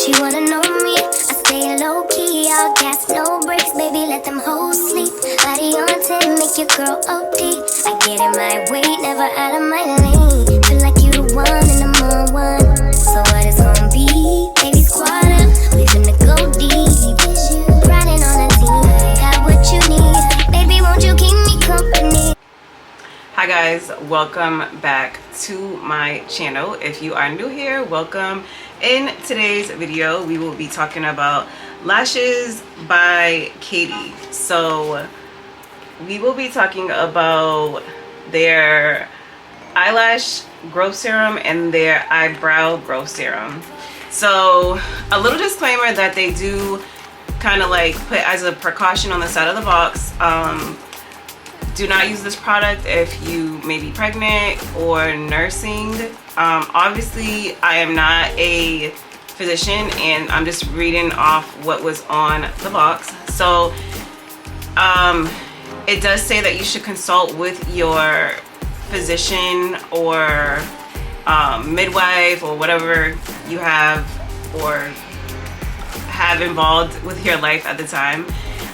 she wanna know me. I stay low key, all gas, no brakes, baby, let them hoes sleep. Body on 10, make your girl OD. I get in my way, never out of my lane. Feel like you the one and I'm on one. So what it's gonna be? Baby, squad up, we finna go deep. Riding on a team, got what you need. Baby, won't you keep me company? Hi guys, welcome back to my channel. If you are new here, welcome. In today's video we will be talking about lashes by Katie. So we will be talking about their eyelash growth serum and their eyebrow growth serum. So a little disclaimer that they do kind of like put as a precaution on the side of the box. Do not use this product if you may be pregnant or nursing. Obviously, I am not a physician and I'm just reading off what was on the box. So it does say that you should consult with your physician or midwife or whatever you have or have involved with your life at the time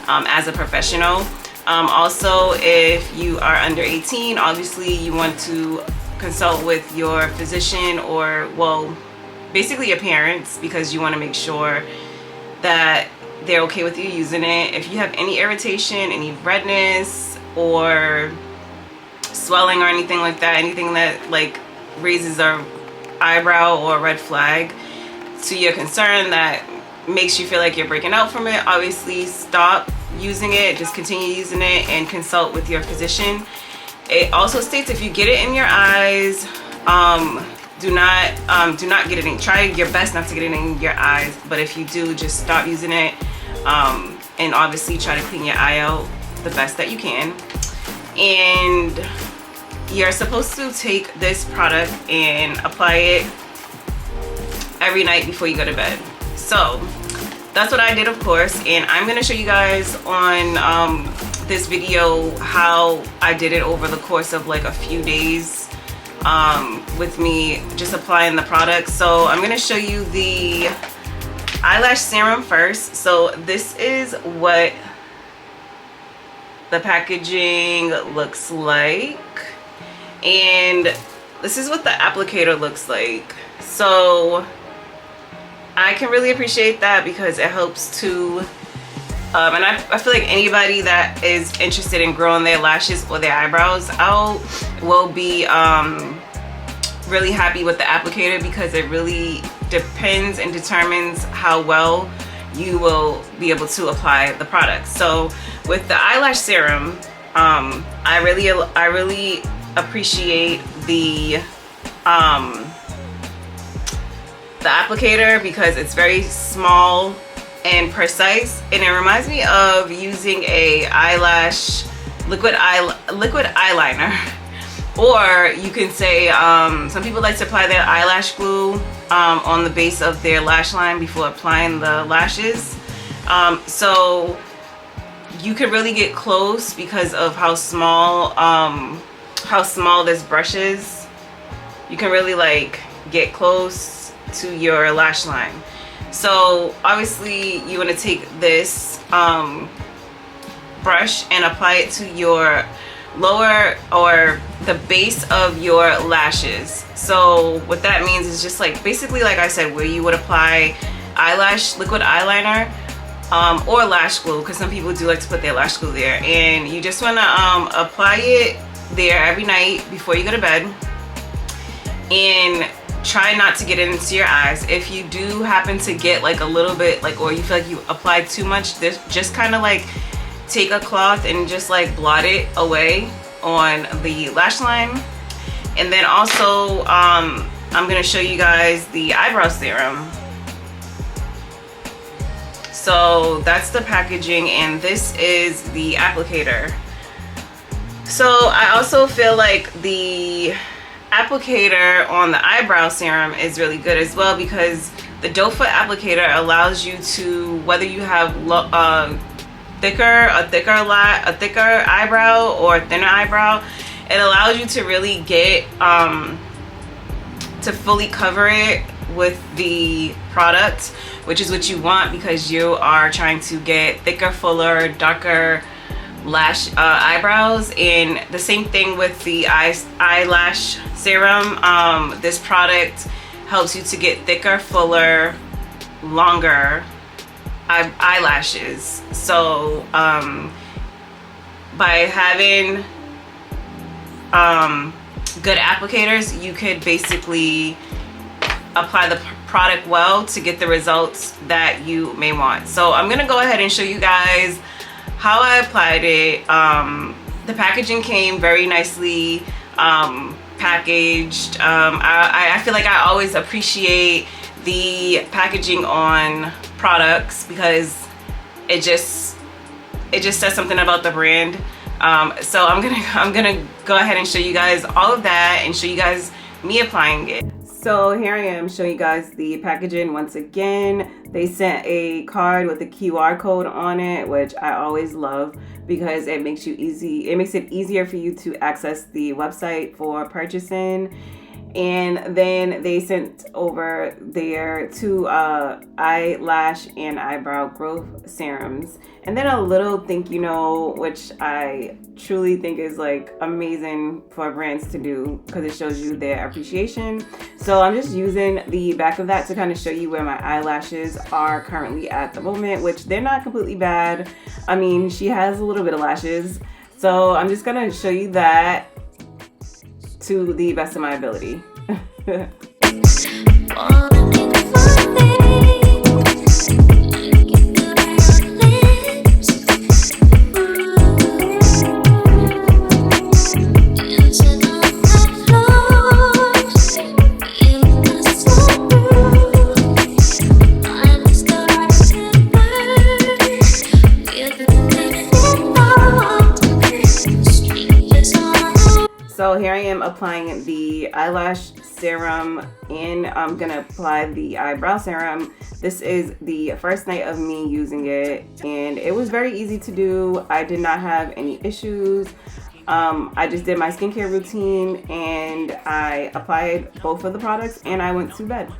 as a professional. Also, if you are under 18, obviously you want to consult with your physician or, well, basically your parents, because you want to make sure that they're okay with you using it. If you have any irritation, any redness or swelling or anything like that, anything that like raises an eyebrow or a red flag to your concern that makes you feel like you're breaking out from it, obviously stop using it. Just continue using it and consult with your physician. It also states if you get it in your eyes, do not get it in. Try your best not to get it in your eyes, but if you do, just stop using it, and obviously try to clean your eye out the best that you can. And you're supposed to take this product and apply it every night before you go to bed. So that's what I did, of course, and I'm going to show you guys on this video how I did it over the course of like a few days with me just applying the product. So I'm going to show you the eyelash serum first. So this is what the packaging looks like, and this is what the applicator looks like. So I can really appreciate that because it helps to and I feel like anybody that is interested in growing their lashes or their eyebrows out will be really happy with the applicator, because it really depends and determines how well you will be able to apply the product. So with the eyelash serum, I really appreciate the applicator because it's very small and precise, and it reminds me of using a liquid eyeliner, or you can say some people like to apply their eyelash glue on the base of their lash line before applying the lashes. So you can really get close because of how small this brush is. You can really like get close to your lash line. So obviously you want to take this brush and apply it to your lower or the base of your lashes. So what that means is just like basically like I said, where you would apply liquid eyeliner or lash glue, because some people do like to put their lash glue there, and you just want to apply it there every night before you go to bed, and try not to get it into your eyes. If you do happen to get like a little bit like, or you feel like you applied too much, just kind of like take a cloth and just like blot it away on the lash line. And then also I'm going to show you guys the eyebrow serum. So that's the packaging, and this is the applicator. So I also feel like the applicator on the eyebrow serum is really good as well, because the doe foot applicator allows you to, whether you have thicker eyebrow or thinner eyebrow, it allows you to really get to fully cover it with the product, which is what you want because you are trying to get thicker, fuller, darker eyebrows. And the same thing with the eyelash serum. This product helps you to get thicker, fuller, longer eyelashes. So by having good applicators, you could basically apply the product well to get the results that you may want. So I'm gonna go ahead and show you guys how I applied it. The packaging came very nicely packaged. I feel like I always appreciate the packaging on products because it just says something about the brand. So I'm gonna go ahead and show you guys all of that and show you guys me applying it. So here I am showing you guys the packaging once again. They sent a card with a QR code on it, which I always love because it makes it easier for you to access the website for purchasing. And then they sent over their 2 eyelash and eyebrow growth serums, and then a little thank you note, which I truly think is like amazing for brands to do because it shows you their appreciation. So I'm just using the back of that to kind of show you where my eyelashes are currently at the moment, which they're not completely bad. I mean, she has a little bit of lashes, so I'm just gonna show you that to the best of my ability. So here I am applying the eyelash serum, and I'm gonna apply the eyebrow serum. This is the first night of me using it, and it was very easy to do. I did not have any issues. I just did my skincare routine and I applied both of the products and I went to bed.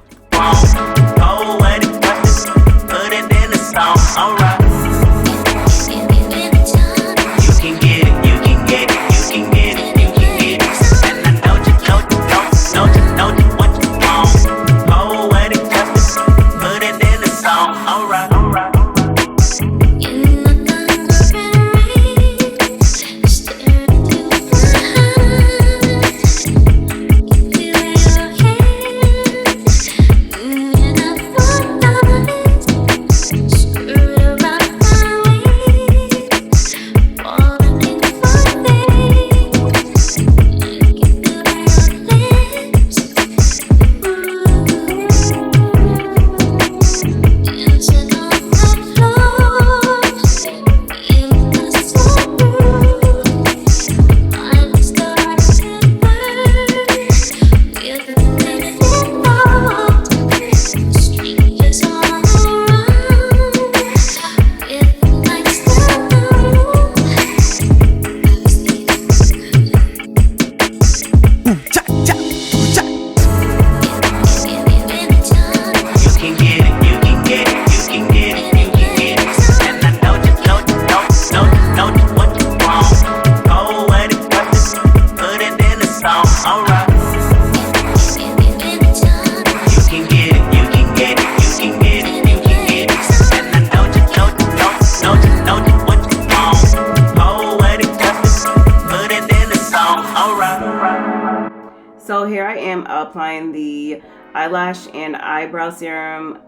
So here I am applying the eyelash and eyebrow serum.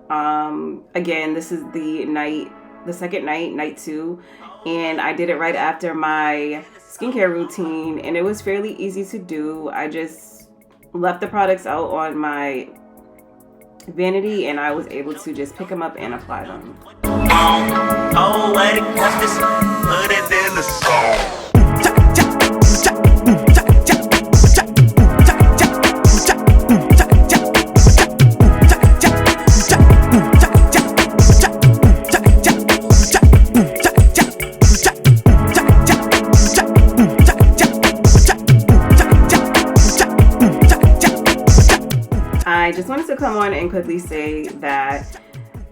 Again, this is the second night, night 2, and I did it right after my skincare routine, and it was fairly easy to do. I just left the products out on my vanity, and I was able to just pick them up and apply them. Oh, wait, put it in the song. I just wanted to come on and quickly say that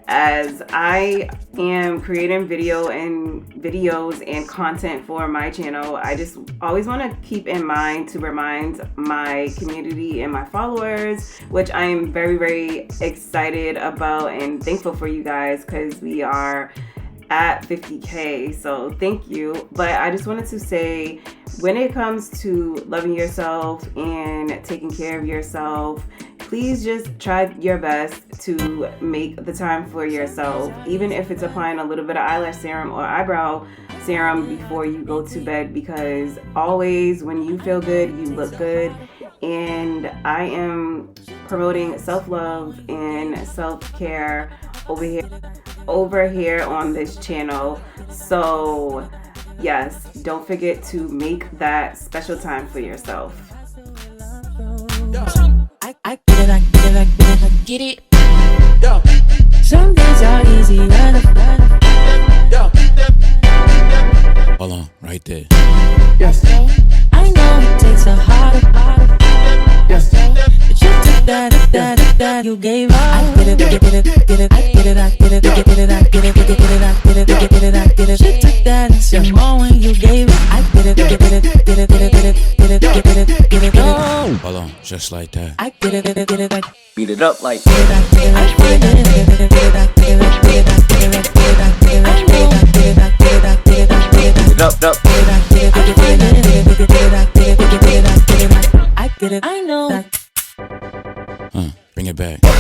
as I am creating videos and content for my channel, I just always want to keep in mind to remind my community and my followers, which I am very, very excited about and thankful for you guys, because we are at 50K, so thank you. But I just wanted to say, when it comes to loving yourself and taking care of yourself, please just try your best to make the time for yourself, even if it's applying a little bit of eyelash serum or eyebrow serum before you go to bed, because always when you feel good, you look good. And I am promoting self-love and self-care over here on this channel. So yes, don't forget to make that special time for yourself. I get it. Some days are easy, Hold on, right there. Yes. I know it takes a heart. Yes. But you took that you gave up. I get it. You took that and some more when you gave it. I get it. Hold on, just like that. I get it. Beat it up like I know. Bring it back. Bring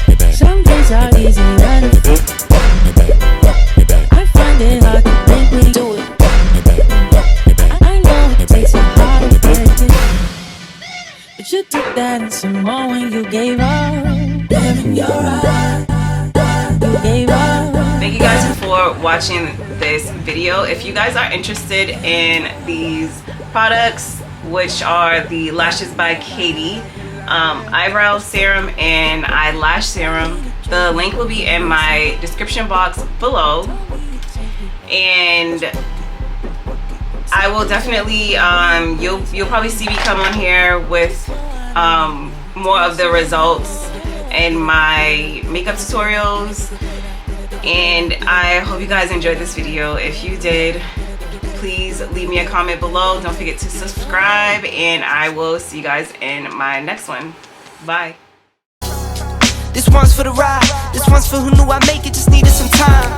it back. Some days are easy, Bring it back. I find it hard to think we do it. I know it takes a heart to break it, but you took that and some more when you gave up. In your eyes, you gave up. Thank you guys for watching this video. If you guys are interested in these products, which are the Lashes by Katie eyebrow serum and eyelash serum, the link will be in my description box below, and I will definitely you'll probably see me come on here with more of the results and my makeup tutorials. And I hope you guys enjoyed this video. If you did, please leave me a comment below. Don't forget to subscribe, and I will see you guys in my next one. Bye. This one's for the ride. This one's for who knew I'd make it, just needed some time.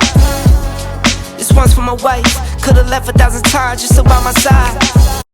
This one's for my wife. Could've left 1,000 times just about my side.